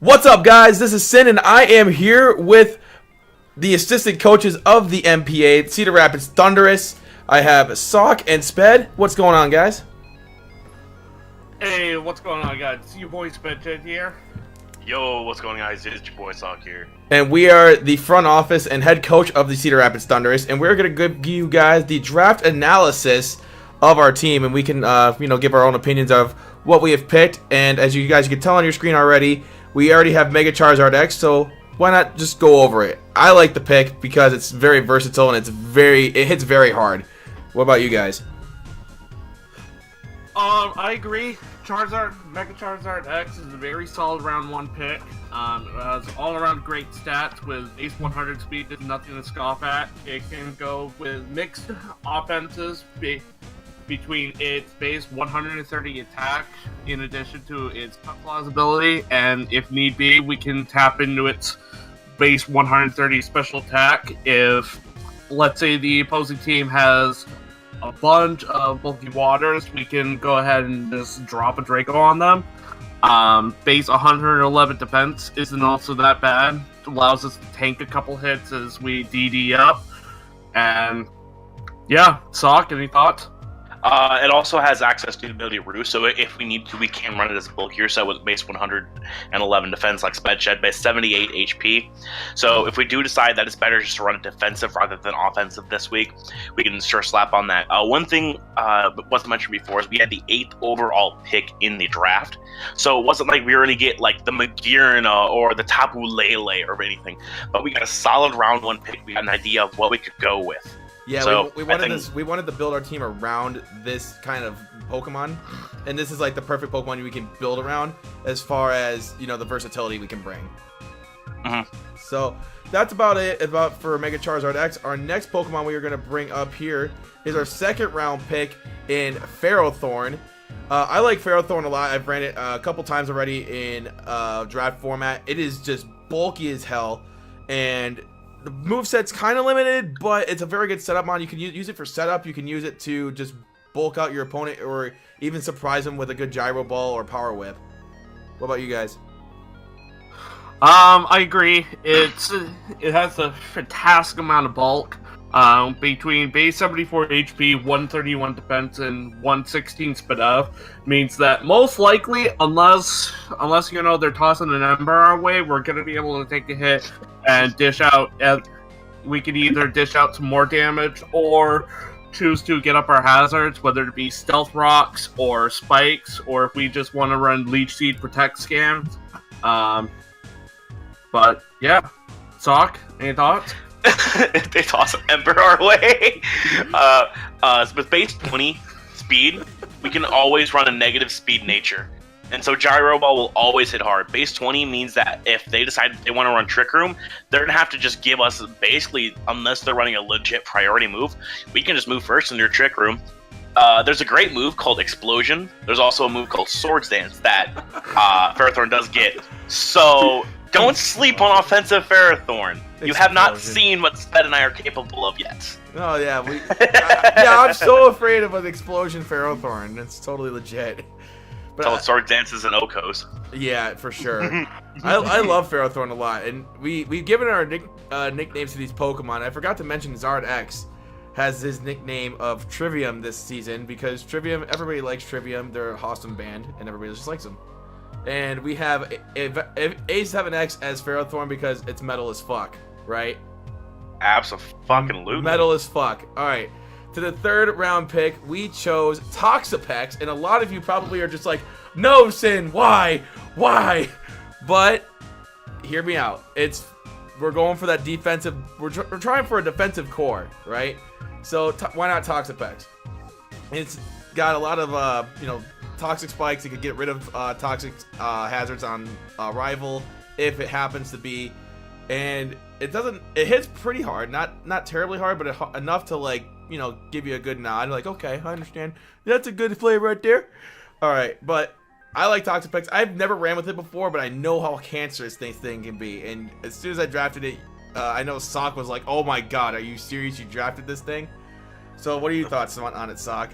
What's up, guys? This is Sin, and I am here with the assistant coaches of the NPA, Cedar Rapids Thundurus. I have Sock and Sped. What's going on, guys? Hey, what's going on, guys? It's your boy Sped here. Yo, what's going on, guys? It's your boy Sock here. And we are the front office and head coach of the Cedar Rapids Thundurus, and we're going to give you guys the draft analysis of our team, and we can, give our own opinions of what we have picked. And as you guys can tell on your screen already, we already have Mega Charizard X, so why not just go over it? I like the pick because it's very versatile and it hits very hard. What about you guys? I agree. Mega Charizard X is a very solid round 1 pick. It has all-around great stats with base 100 speed. There's nothing to scoff at. It can go with mixed offenses between its base 130 attack in addition to its cut claws ability, and if need be, we can tap into its base 130 special attack if, let's say, the opposing team has a bunch of bulky waters. We can go ahead and just drop a Draco on them. Base 111 defense isn't also that bad. It allows us to tank a couple hits as we DD up. And yeah, Sock, any thoughts? It also has access to the ability of Roost, so if we need to, we can run it as a bulkier set with base 111 defense, like Sped Shed, base 78 HP. So if we do decide that it's better just to run it defensive rather than offensive this week, we can sure slap on that. One thing wasn't mentioned before is we had the 8th overall pick in the draft, so it wasn't like we already get like the Magirna or the Tapu Lele or anything, but we got a solid round 1 pick. We got an idea of what we could go with. Yeah, so we wanted to build our team around this kind of Pokemon, and this is like the perfect Pokemon we can build around as far as, the versatility we can bring. So that's about it for Mega Charizard X. Our next Pokemon we are going to bring up here is our 2nd round pick in Ferrothorn. I like Ferrothorn a lot. I've ran it a couple times already in draft format. It is just bulky as hell, and the moveset's kind of limited, but it's a very good setup mod. You can use it for setup. You can use it to just bulk out your opponent or even surprise them with a good Gyro Ball or Power Whip. What about you guys? I agree. It has a fantastic amount of bulk. Between base 74 HP, 131 defense, and 116 speed up, means that most likely, unless they're tossing an Ember our way, we're gonna be able to take a hit and dish out. We could either dish out some more damage or choose to get up our hazards, whether it be Stealth Rocks or Spikes, or if we just want to run Leech Seed Protect scams. But yeah, Sock, any thoughts? If they toss an Ember our way. With base 20 speed, we can always run a negative speed nature. And so Gyro Ball will always hit hard. Base 20 means that if they decide they want to run Trick Room, they're going to have to just give us, basically, unless they're running a legit priority move, we can just move first in their Trick Room. There's a great move called Explosion. There's also a move called Swords Dance that Ferrothorn does get. So don't sleep on offensive Ferrothorn. You have not seen what Sped and I are capable of yet. Oh yeah, I'm so afraid of an Explosion Ferrothorn. It's totally legit. But Sword Dances and Okos. Yeah, for sure. I love Ferrothorn a lot, and we've given our nicknames to these Pokemon. I forgot to mention Zard X has his nickname of Trivium this season because Trivium, everybody likes Trivium. They're an awesome band, and everybody just likes them. And we have A7X as Ferrothorn because it's metal as fuck, right? Absolutely. Metal as fuck. All right. To the 3rd round pick, we chose Toxapex, and a lot of you probably are just like, no, Sin, why? But hear me out. We're going for that defensive. We're trying for a defensive core, right? So why not Toxapex? It's got a lot of toxic spikes. It could get rid of toxic hazards on rival if it happens to be, and it hits pretty hard, not terribly hard, but enough to give you a good nod, like, okay, I understand, that's a good play right there. All right, but I like Toxapex. I've never ran with it before, but I know how cancerous this thing can be, and as soon as I drafted it, I know Sock was like, oh my god, are you serious, you drafted this thing? So what are your thoughts on it, Sock?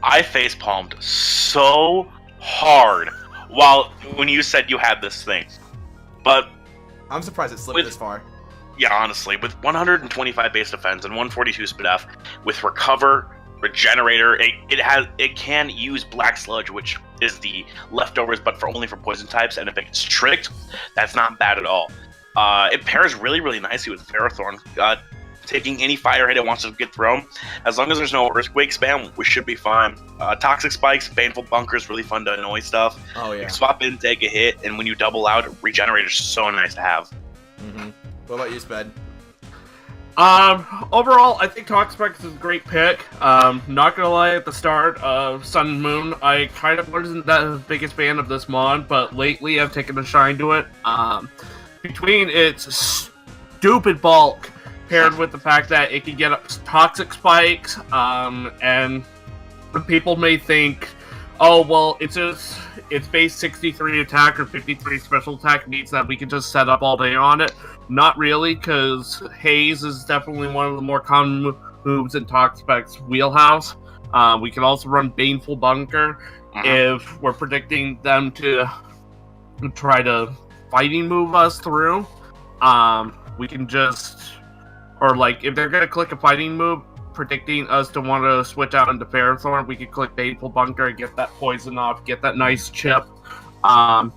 I facepalmed so hard when you said you had this thing. But I'm surprised it slipped this far. Yeah, honestly, with 125 base defense and 142 speed F, with recover, regenerator, it can use black sludge, which is the leftovers, but only for poison types. And if it's tricked, that's not bad at all. It pairs really, really nicely with Ferrothorn. Taking any fire hit it wants to get thrown, as long as there's no earthquake spam, we should be fine. Toxic spikes, baneful bunkers, really fun to annoy stuff. Oh yeah. You swap in, take a hit, and when you double out, regenerator's so nice to have. Mm-hmm. What about you, Sped? Overall, I think Toxapex is a great pick. Not gonna lie, at the start of Sun and Moon, I kind of wasn't the biggest fan of this mod, but lately I've taken a shine to it. Between its stupid bulk, paired with the fact that it can get up toxic spikes, and people may think, oh, well, it's base 63 attack or 53 special attack means that we can just set up all day on it. Not really, because Haze is definitely one of the more common moves in Toxapex's wheelhouse. We can also run Baneful Bunker if we're predicting them to try to fighting move us through. We can just, or like, if they're going to click a fighting move, predicting us to want to switch out into Ferrothorn, we could click Baneful Bunker and get that poison off, get that nice chip. And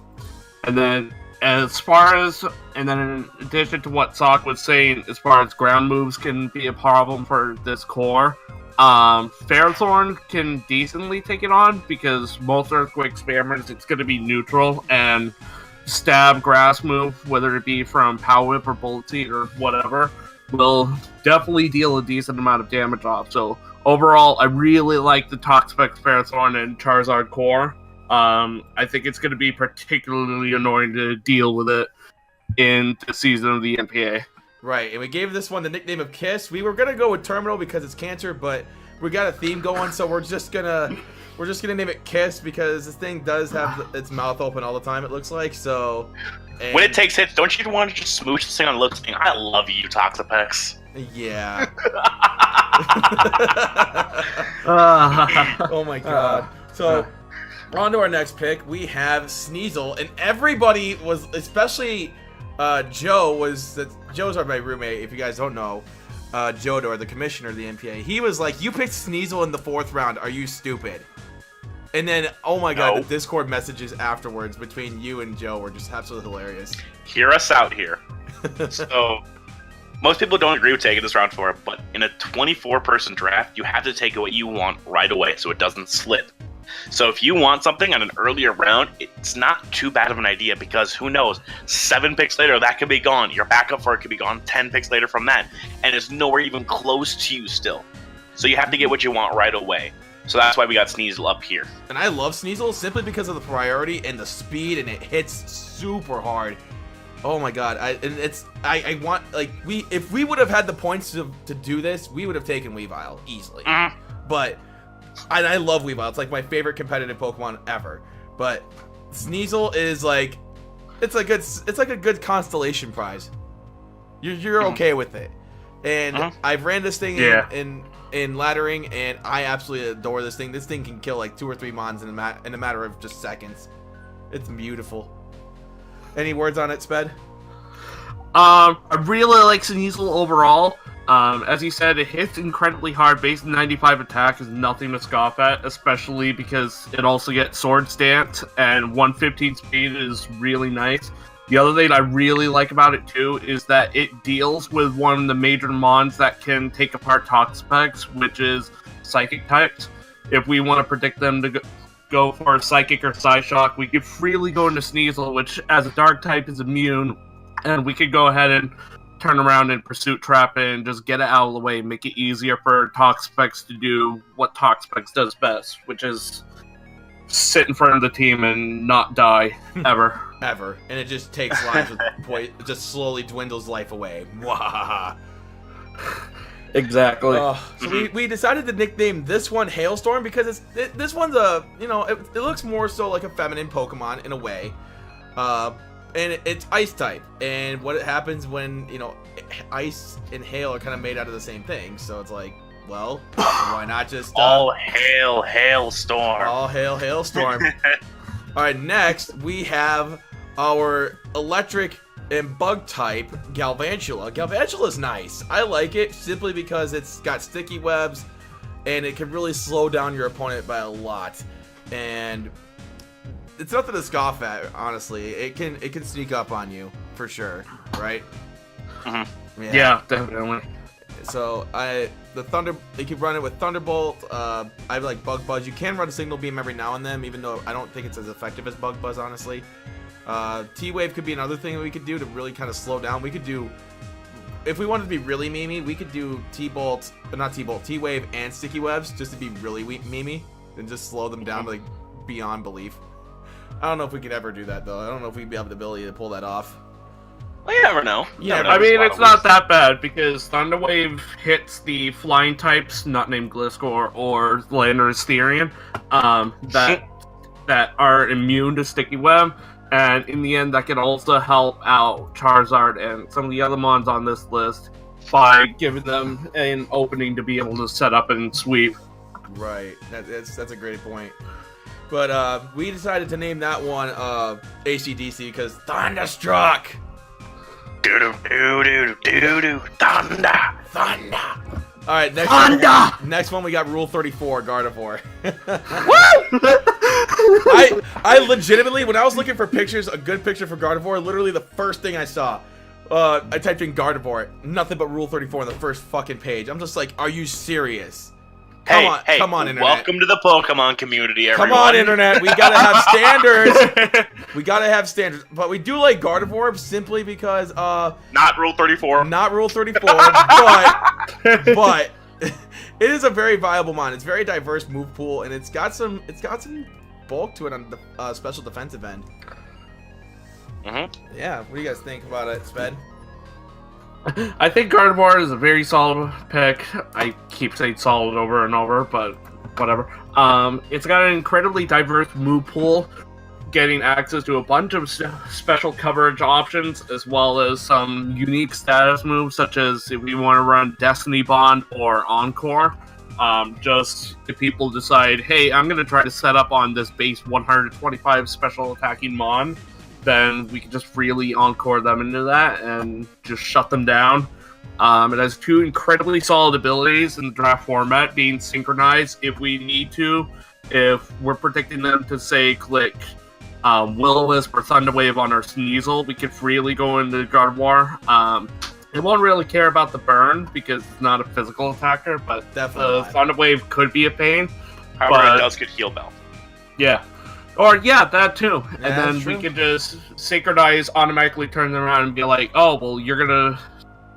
then in addition to what Sock was saying, as far as ground moves can be a problem for this core, Ferrothorn can decently take it on, because most Earthquake spammers, it's going to be neutral, and stab, grass move, whether it be from Power Whip or Bullet Seed or whatever, will definitely deal a decent amount of damage off. So overall, I really like the Toxapex, Ferrothorn, and Charizard core. I think it's going to be particularly annoying to deal with it in the season of the NPA. Right, and we gave this one the nickname of Kiss. We were gonna go with Terminal because it's cancer, but we got a theme going, so we're just gonna name it Kiss because this thing does have its mouth open all the time. It looks like so. And when it takes hits, don't you want to just smooch this thing on the lips saying, I love you, Toxapex? Yeah. Oh my god. So, on to our next pick. We have Sneasel, and everybody was, especially Joe's my roommate, if you guys don't know. Jodor, the commissioner of the NPA. He was like, you picked Sneasel in the 4th round. Are you stupid? And then, oh my god, the Discord messages afterwards between you and Joe were just absolutely hilarious. Hear us out here. So, most people don't agree with taking this round 4, but in a 24-person draft, you have to take what you want right away so it doesn't slip. So if you want something on an earlier round, it's not too bad of an idea, because who knows, 7 picks later, that could be gone. Your backup for it could be gone 10 picks later from that, and it's nowhere even close to you still. So you have to get what you want right away. So that's why we got Sneasel up here. And I love Sneasel simply because of the priority and the speed, and it hits super hard. Oh my god, I want, like, if we would have had the points to do this, we would have taken Weavile easily. But I love Weavile. It's like my favorite competitive Pokemon ever. But Sneasel is like, it's like a good constellation prize. You're okay with it. And I've ran this thing in laddering, and I absolutely adore this thing. This thing can kill like 2 or 3 mons in a matter of just seconds. It's beautiful. Any words on it, Sped? I really like Sneasel overall. As you said, it hits incredibly hard. Base 95 attack is nothing to scoff at, especially because it also gets Sword Stance, and 115 speed is really nice. The other thing I really like about it, too, is that it deals with one of the major mons that can take apart Toxapex, which is Psychic types. If we want to predict them to go for a Psychic or Psyshock, we could freely go into Sneasel, which, as a Dark type, is immune, and we could go ahead and turn around and Pursuit Trap and just get it out of the way, make it easier for Toxapex to do what Toxapex does best, which is sit in front of the team and not die, ever. Ever. And it just takes lives with it just slowly dwindles life away. Mwahaha. Exactly. So we decided to nickname this one Hailstorm because this one's it looks more so like a feminine Pokemon in a way. And it's ice type, and what happens when, ice and hail are kind of made out of the same thing, so it's like, well, why not just... all hail, Hailstorm. All hail, Hailstorm. Alright, next, we have our electric and bug type Galvantula. Galvantula's nice. I like it simply because it's got sticky webs and it can really slow down your opponent by a lot. And it's nothing to scoff at, honestly. It can sneak up on you for sure, right? Mm-hmm. Yeah, definitely. So you can run it with Thunderbolt. I like Bug Buzz. You can run a Signal Beam every now and then, even though I don't think it's as effective as Bug Buzz, honestly. T-Wave could be another thing that we could do to really kind of slow down. We could do, if we wanted to be really memey, we could do T-Bolt, not T-Bolt, T-Wave and Sticky Webs just to be really memey and just slow them down to like beyond belief. I don't know if we could ever do that though. I don't know if we'd have the ability to pull that off. Well, you never know. Yeah, I mean, it's not that bad because Thunder Wave hits the flying types, not named Gliscor or Landorus that are immune to Sticky Web. And in the end, that can also help out Charizard and some of the other mons on this list by giving them an opening to be able to set up and sweep. Right. That's a great point. But we decided to name that one AC/DC because Thunderstruck. Do thunder. All right, next one we got Rule 34, Gardevoir. I legitimately, when I was looking for pictures, a good picture for Gardevoir, literally the first thing I saw, I typed in Gardevoir, nothing but Rule 34 on the first fucking page. I'm just like, are you serious? Come on, Internet. Welcome to the Pokemon community, everyone. Come on, Internet. We gotta have standards. We gotta have standards. But we do like Gardevoir simply because, not Rule 34. Not Rule 34, but it is a very viable mon. It's very diverse move pool, and it's got some bulk to it on the special defensive end. Mm-hmm. Yeah, what do you guys think about it, Sped? I think Gardevoir is a very solid pick. I keep saying solid over and over, but whatever. It's got an incredibly diverse move pool, getting access to a bunch of special coverage options, as well as some unique status moves, such as if we want to run Destiny Bond or Encore. Just if people decide, hey, I'm going to try to set up on this base 125 special attacking mon, then we can just freely encore them into that and just shut them down. It has two incredibly solid abilities in the draft format, being synchronized if we need to. If we're predicting them to, say, click Will-O-Wisp or Thunder Wave on our Sneasel, we can freely go into Gardevoir. It won't really care about the burn because it's not a physical attacker, but Thunder Wave could be a pain. However, it does get Heal Bell. Yeah. Or, yeah, that too. And then true. we can just synchronize, automatically turn them around and be like, oh, well, you're going to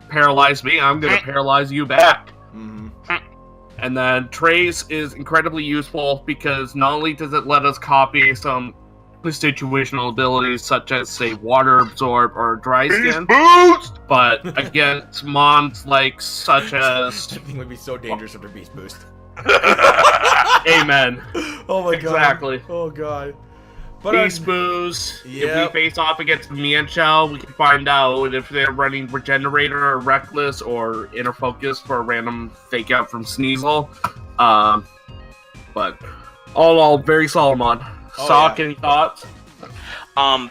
paralyze me, I'm going to paralyze you back. Mm-hmm. And then Trace is incredibly useful because not only does it let us copy some situational abilities such as, say, Water Absorb or Dry Skin, but against mons like such as... That thing would be so dangerous under Beast Boost. Amen. Oh my god. Exactly. Oh god. But Beast Boost. Yep. If we face off against Mienshao, we can find out if they're running Regenerator or Reckless or Inner Focus for a random fake out from Sneasel. But all in all, very solid mod. Sock, any thoughts?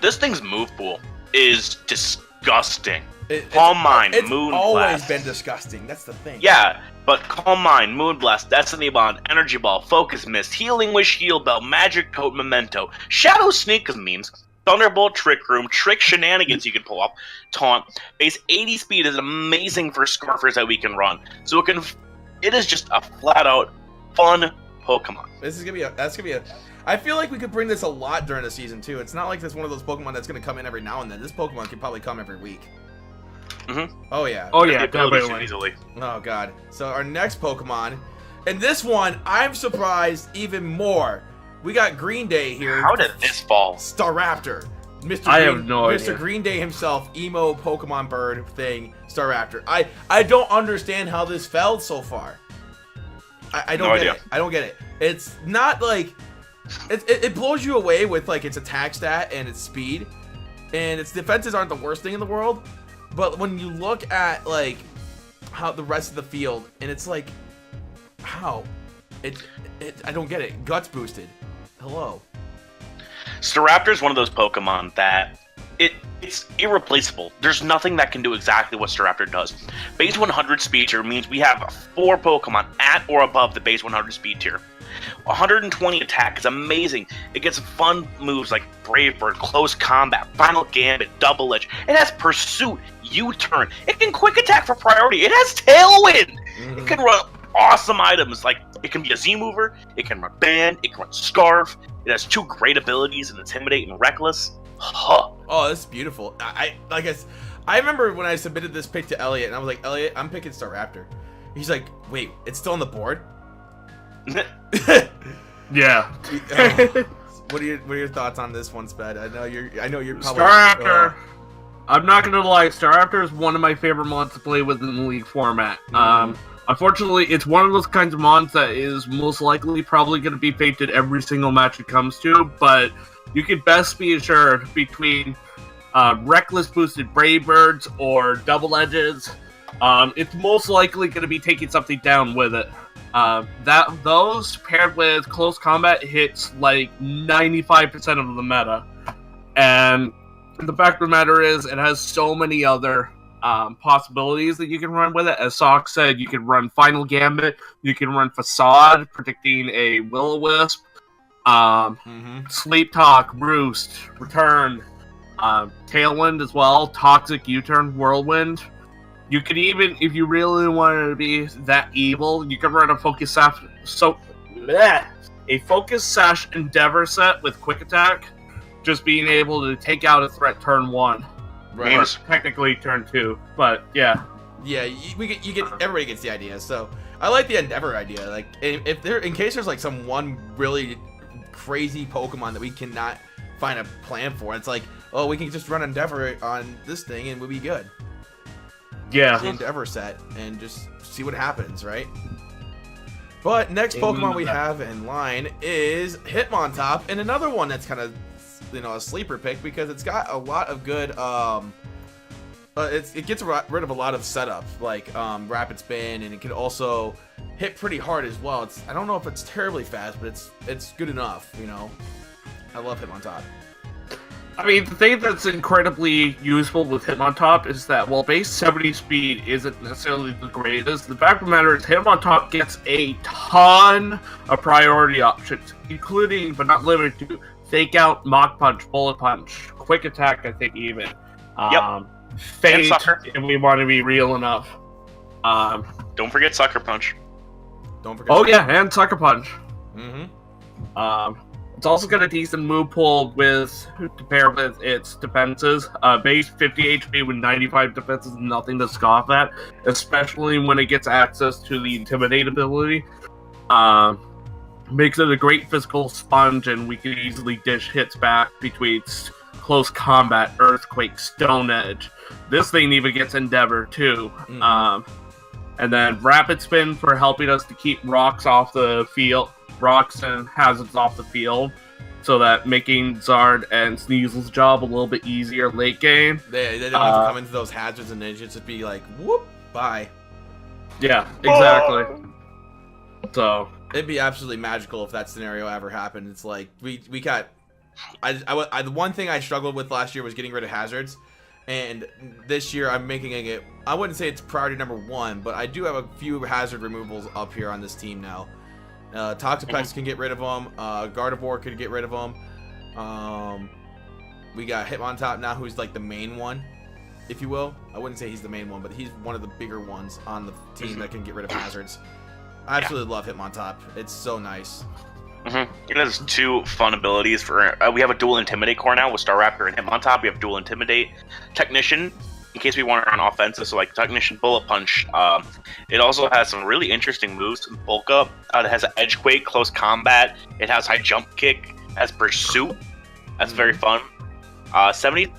This thing's move pool is disgusting. Calm Mind, it's Moon always Blast. been disgusting. That's the thing. Yeah, but Calm Mind, Moon Blast, Destiny Bond, Energy Ball, Focus Mist, Healing Wish, Heal Bell, Magic Coat, Memento, Shadow Sneak means Thunderbolt, Trick Room, Trick Shenanigans you can pull off, Taunt. Base 80 speed is amazing for Scarfers that we can run. So it is just a flat out fun Pokemon. That's gonna be a. I feel like we could bring this a lot during the season too. It's not like this one of those Pokemon that's gonna come in every now and then. This Pokemon could probably come every week. Mm-hmm. Oh yeah. Oh yeah, The ability definitely. easily. Oh god. So our next Pokemon, and this one I'm surprised even more. We got Green Day here. How did this fall? Staraptor. Mr. I Green, have no Mr. idea. Green Day himself, emo Pokemon bird thing, Staraptor. I don't understand how this fell so far. I don't No get idea. it. I don't get it. It's not like it blows you away with like its attack stat and its speed, and its defenses aren't the worst thing in the world. But when you look at like how the rest of the field, and it's like, how I don't get it. Guts boosted. Hello. Staraptor is one of those Pokemon that it's irreplaceable. There's nothing that can do exactly what Staraptor does. Base 100 speed tier means we have 4 Pokemon at or above the base 100 speed tier. 120 attack is amazing. It gets fun moves like Brave Bird, Close Combat, Final Gambit, Double Edge. It has Pursuit, U-Turn. It can Quick Attack for priority. It has Tailwind. It can run awesome items like it can be a Z-Mover, it can run Band, it can run Scarf. It has 2 great abilities in Intimidate and Reckless. Huh. Oh, that's beautiful. I remember when I submitted this pick to Elliot, and I was like, Elliot, I'm picking Staraptor. He's like, wait, it's still on the board? Yeah. What are your thoughts on this one, Sped? I know you're probably Staraptor. I'm not gonna lie, Staraptor is one of my favorite mons to play with in the League format. Unfortunately, it's one of those kinds of mons that is most likely probably going to be fated every single match it comes to, but you can best be assured between Reckless boosted Brave Birds or Double Edges, it's most likely going to be taking something down with it. Those paired with Close Combat hits like 95% of the meta, and the fact of the matter is it has so many other possibilities that you can run with it. As Sock said, you can run Final Gambit, you can run Facade, predicting a Will-O-Wisp, Sleep Talk, Roost, Return, Tailwind as well, Toxic, U-Turn, Whirlwind. You could even, if you really wanted to be that evil, you could run a Focus Sash, a Focus Sash Endeavor set with Quick Attack, just being able to take out a threat turn 1. Right. Or technically turn 2, but yeah. Yeah, everybody gets the idea. So I like the Endeavor idea. Like, in case there's like some one really crazy Pokemon that we cannot find a plan for, it's like, oh, we can just run Endeavor on this thing and we'll be good. Yeah. The Endeavor set and just see what happens, right? But next Pokemon we have in line is Hitmontop, and another one that's kind of, a sleeper pick because it's got a lot of good it gets rid of a lot of setups like rapid spin, and it can also hit pretty hard as well. I don't know if it's terribly fast, but it's good enough. I love Hitmontop. I mean, the thing that's incredibly useful with Hitmontop is that while base 70 speed isn't necessarily the greatest, the fact of the matter is Hitmontop gets a ton of priority options, including but not limited to Fake Out, Mach Punch, Bullet Punch, Quick Attack, I think even. Fate, if we want to be real enough. Don't forget Sucker Punch. And Sucker Punch. Mm-hmm. It's also got a decent move pool to pair with its defenses. Base 50 HP with 95 defenses, nothing to scoff at, especially when it gets access to the Intimidate ability. Makes it a great physical sponge, and we can easily dish hits back between Close Combat, Earthquake, Stone Edge. This thing even gets Endeavor too. And then Rapid Spin for helping us to keep rocks off the field, rocks and hazards off the field, so that making Zard and Sneasel's job a little bit easier late game. They don't have to come into those hazards and then just be like, whoop, bye. Yeah, exactly. So it'd be absolutely magical if that scenario ever happened. It's like we got. The one thing I struggled with last year was getting rid of hazards, and this year I'm making it. I wouldn't say it's priority number 1, but I do have a few hazard removals up here on this team now. Toxapex can get rid of them. Gardevoir could get rid of them. We got Hitmontop now, who's like the main one, if you will. I wouldn't say he's the main one, but he's one of the bigger ones on the team that can get rid of hazards. I absolutely love Hitmontop. It's so nice. It has 2 fun abilities for. We have a dual Intimidate core now with Staraptor and Hitmontop. We have dual Intimidate, Technician, in case we want to run offensive, so like Technician, Bullet Punch. It also has some really interesting moves. Bulk Up. It has an Edge Quake, Close Combat. It has High Jump Kick. It has Pursuit. That's very fun. 70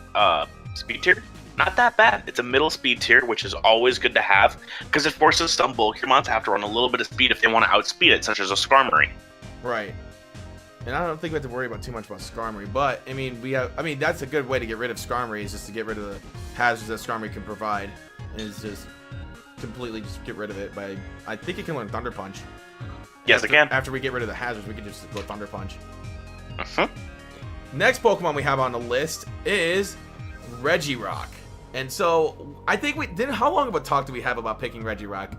speed tier. Not that bad. It's a middle speed tier, which is always good to have because it forces some bulkier mons to have to run a little bit of speed if they want to outspeed it, such as a Skarmory. Right. And I don't think we have to worry about too much about Skarmory, but I mean that's a good way to get rid of Skarmory, is just to get rid of the hazards that Skarmory can provide, and it's just completely just get rid of it by. I think it can learn Thunder Punch. Yes, it can. After we get rid of the hazards, we can just go Thunder Punch. Next Pokemon we have on the list is Regirock. And so I think how long of a talk do we have about picking Regirock?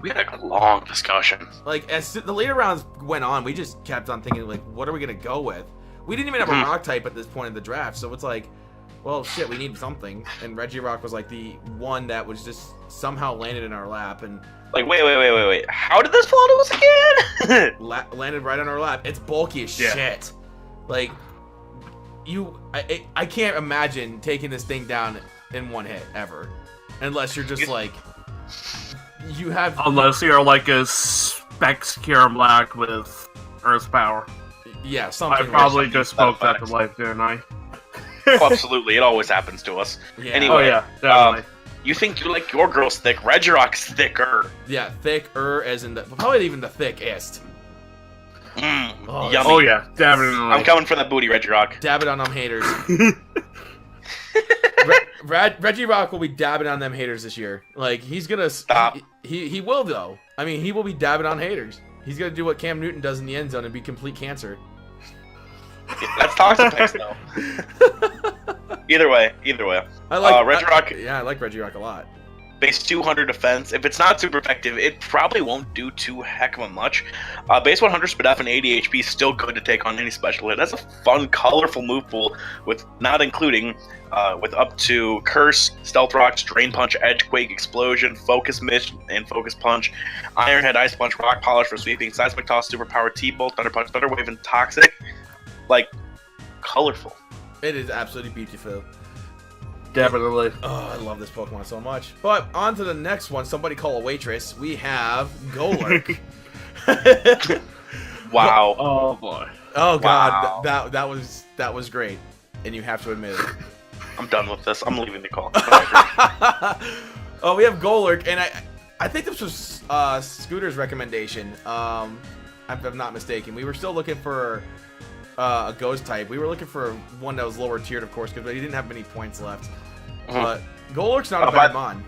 We had a long discussion. Like, as the later rounds went on, we just kept on thinking, like, what are we going to go with? We didn't even have a rock type at this point in the draft, so it's like, well, shit, we need something. And Regirock was like the one that was just somehow landed in our lap. And like, wait. How did this fall to us again? landed right on our lap. It's bulky as shit. Like, I can't imagine taking this thing down in one hit, ever. Unless you're just like... Unless you're like a Specs Black with Earth Power. Yeah, something. I probably just spoke that to life, didn't I? Oh, absolutely, it always happens to us. Yeah. Anyway, oh yeah, definitely. You think you like your girl's thick? Regirock's thicker. Yeah, thicker as in probably even the thickest. Yummy. Oh yeah, definitely. I'm coming for that booty, Regirock. Dab it on them haters. Regirock will be dabbing on them haters this year. Like, he's gonna stop. He will though. I mean, he will be dabbing on haters. He's gonna do what Cam Newton does in the end zone and be complete cancer. That's Toxapex though. Either way. I like Regirock. I like Regirock a lot. Base 200 defense. If it's not super effective, it probably won't do too heck of a much. Base 100 speed F and 80 HP is still good to take on any special hit. That's a fun, colorful move pool with not including with up to Curse, Stealth Rocks, Drain Punch, Edge Quake, Explosion, Focus Mist, and Focus Punch, Iron Head, Ice Punch, Rock Polish for sweeping, Seismic Toss, Superpower, T-Bolt, Thunder Punch, Thunder Wave, and Toxic. Like, colorful. It is absolutely beautiful. Definitely. Oh, I love this Pokemon so much. But on to the next one. Somebody call a waitress. We have Golurk. Wow. Oh boy. Oh god, Wow. that was great, and you have to admit it. I'm done with this. I'm leaving the call. Oh, we have Golurk, and I think this was Scooter's recommendation. If I'm not mistaken, we were still looking for a ghost type. We were looking for one that was lower tiered, of course, because he didn't have many points left. But Golurk's not a bad mon.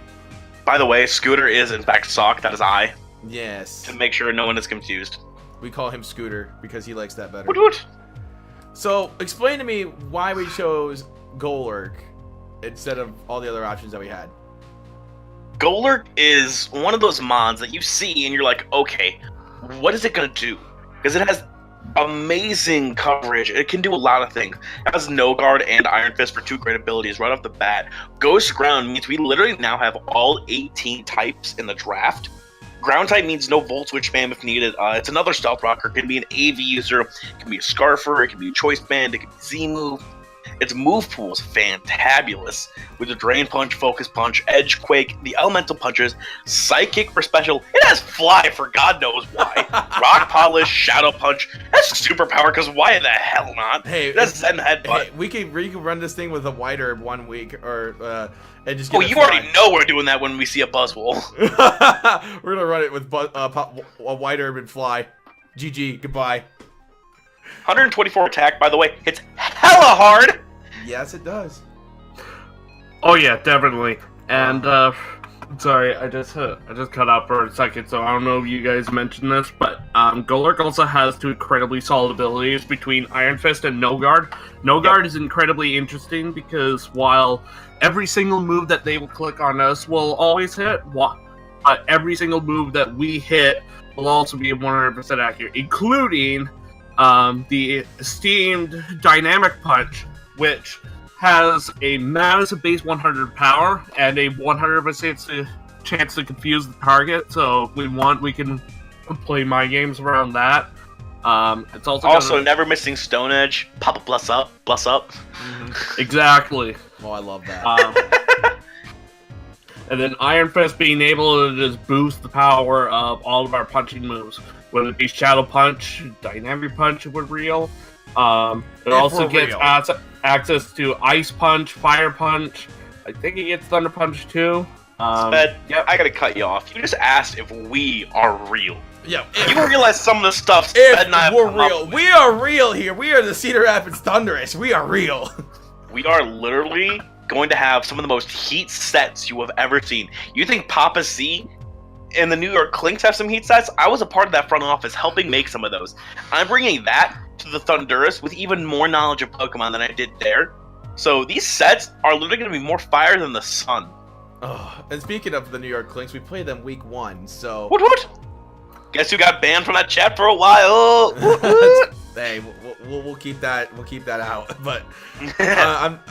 By the way, Scooter is in fact Sock. That is I. Yes. To make sure no one is confused. We call him Scooter because he likes that better. Woot. So, explain to me why we chose Golurk instead of all the other options that we had. Golurk is one of those mons that you see and you're like, okay, what is it going to do? Because it has amazing coverage. It can do a lot of things. It has No Guard and Iron Fist for 2 great abilities right off the bat. Ghost Ground means we literally now have all 18 types in the draft. Ground type means no Volt Switch spam if needed. It's another Stealth Rocker. It can be an AV user. It can be a Scarfer. It can be a Choice Band. It can be Z-Move. Its move pool is fantabulous with the Drain Punch, Focus Punch, Edge Quake, the Elemental Punches, Psychic for special. It has Fly for God knows why. Rock Polish, Shadow Punch. That's superpower because why the hell not? Hey, that's Zen Headbutt. Hey, we can run this thing with a White Herb 1 week or and just. Oh, you already know we're doing that when we see a Buzzwole. We're gonna run it with a White Herb and Fly. GG. Goodbye. 124 attack, by the way. It's hella hard. Yes, it does. Oh yeah, definitely. And sorry, I just cut out for a second, so I don't know if you guys mentioned this, but Golurk also has 2 incredibly solid abilities between Iron Fist and No Guard. No Guard is incredibly interesting because while every single move that they will click on us will always hit, every single move that we hit will also be 100% accurate, including the esteemed Dynamic Punch, which has a massive base 100 power and a 100% chance to confuse the target. So if we can play my games around that. It's also never missing Stone Edge. Pop a plus up. Mm-hmm. Exactly. Oh, I love that. And then Iron Fist being able to just boost the power of all of our punching moves, whether it be Shadow Punch, Dynamic Punch, if we're real. It also gets access to Ice Punch, Fire Punch. I think it gets Thunder Punch too. Sped, I gotta cut you off. You just asked if we are real. Yeah. You realize some of the stuff Sped and I have we're come up real. with. We are real here. We are the Cedar Rapids Thundurus. We are real. We are literally going to have some of the most heat sets you have ever seen. You think Papa C and the New York Clinks have some heat sets? I was a part of that front office helping make some of those. I'm bringing that to the Thundurus with even more knowledge of Pokemon than I did there. So these sets are literally going to be more fire than the sun. Oh, and speaking of the New York Clinks, we played them week 1, so... What? Guess who got banned from that chat for a while? Hey, we'll keep that out. But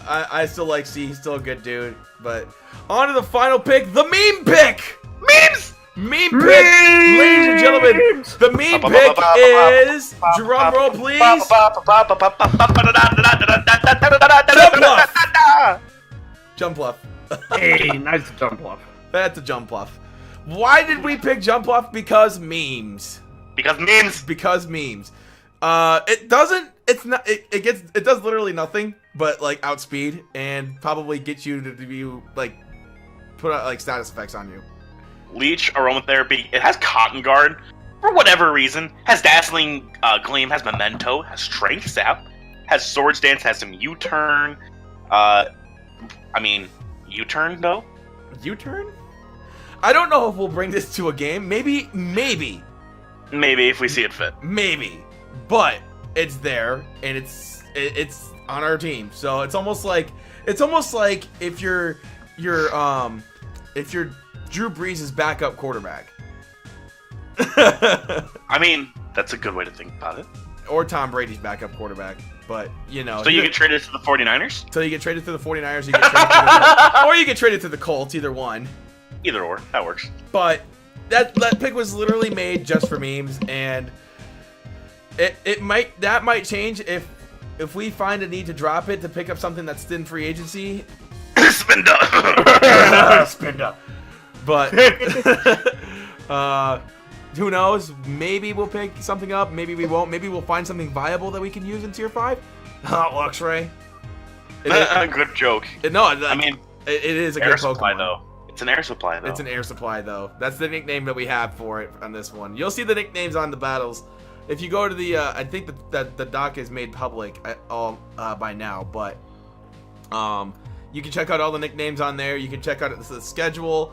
I still like C. He's still a good dude. But on to the final pick, the meme pick. Memes. Meme pick, ladies and gentlemen. The meme pick is drum roll, please. Jump bluff. Hey, nice jump bluff. That's a jump bluff. Why did we pick jump bluff? Because memes. Because memes. Because memes. It doesn't. It's not. It does literally nothing but like outspeed and probably get you to be like put out like status effects on you. Leech, aromatherapy. It has Cotton Guard for whatever reason. Has Dazzling Gleam. Has Memento. Has Strength Sap. Has Swords Dance. Has some U-turn. U-turn though. U-turn? I don't know if we'll bring this to a game. Maybe. Maybe if we see it fit. Maybe, but it's there and it's on our team. So it's almost like if you're Drew Brees' backup quarterback. I mean, that's a good way to think about it. Or Tom Brady's backup quarterback. But, you know. So you get traded to the 49ers? So you get traded to the 49ers, you get traded to the or you get traded to the Colts, either one. Either or, that works. But that pick was literally made just for memes, and that might change if we find a need to drop it to pick up something that's in free agency. Spinda. Spinda. But who knows? Maybe we'll pick something up. Maybe we won't. Maybe we'll find something viable that we can use in Tier 5. Luxray. Good joke. It is a good air Pokemon. Supply, though. It's an air supply, though. It's an air supply, though. That's the nickname that we have for it on this one. You'll see the nicknames on the battles. If you go to the, I think that the doc is made public by now, but you can check out all the nicknames on there. You can check out the schedule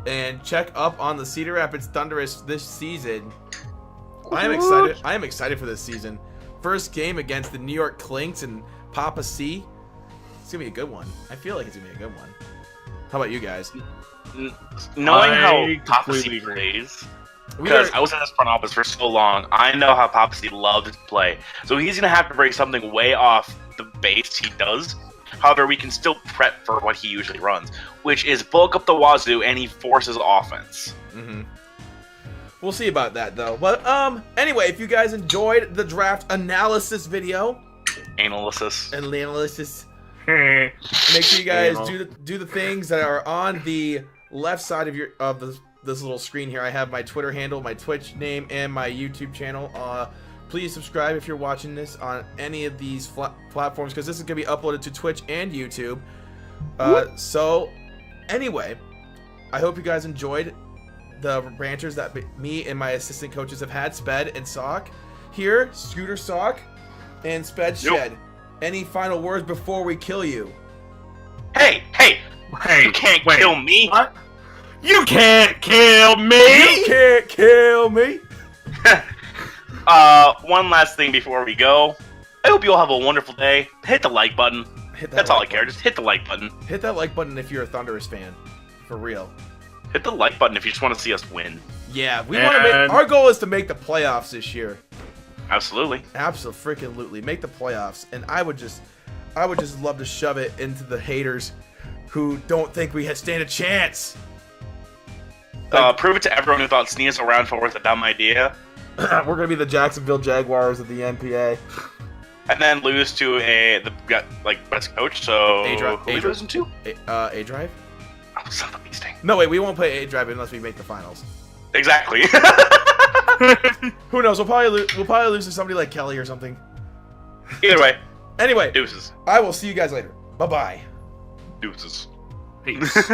and check up on the Cedar Rapids Thundurus this season. I am excited. I am excited for this season. First game against the New York Clinks and Papa C. It's gonna be a good one. I feel like it's gonna be a good one. How about you guys? Knowing how Papa C plays, because I was in this front office for so long, I know how Papa C loves to play. So he's going to have to break something way off the base he does. However, we can still prep for what he usually runs, which is bulk up the wazoo, and he forces offense. Mm-hmm. We'll see about that, though. But anyway, if you guys enjoyed the draft analysis video, Analysis. Make sure you guys do the things that are on the left side of this little screen here. I have my Twitter handle, my Twitch name, and my YouTube channel. Please subscribe if you're watching this on any of these platforms, because this is going to be uploaded to Twitch and YouTube. So, anyway, I hope you guys enjoyed the ranters that me and my assistant coaches have had, Sped and Sock. Here, Scooter Sock and Sped Shed. Any final words before we kill you? Hey! You can't kill me! What? You can't kill me! You can't kill me! One last thing before we go. I hope you all have a wonderful day. Hit the like button. That's all I care. Just hit the like button. Hit that like button if you're a Thundurus fan. For real. Hit the like button if you just want to see us win. Yeah, we want to make... Our goal is to make the playoffs this year. Absolutely. Absolutely. Make the playoffs. And I would just love to shove it into the haters who don't think we stand a chance. Prove it to everyone who thought Sneeze around for was a dumb idea. We're going to be the Jacksonville Jaguars of the NPA. And then lose to the best coach, so... Who are we losing to? A-Drive? Oh, son of a beasting. No, wait, we won't play A-Drive unless we make the finals. Exactly. Who knows? We'll probably lose to somebody like Kelly or something. Either way. Anyway. Deuces. I will see you guys later. Bye-bye. Deuces. Peace.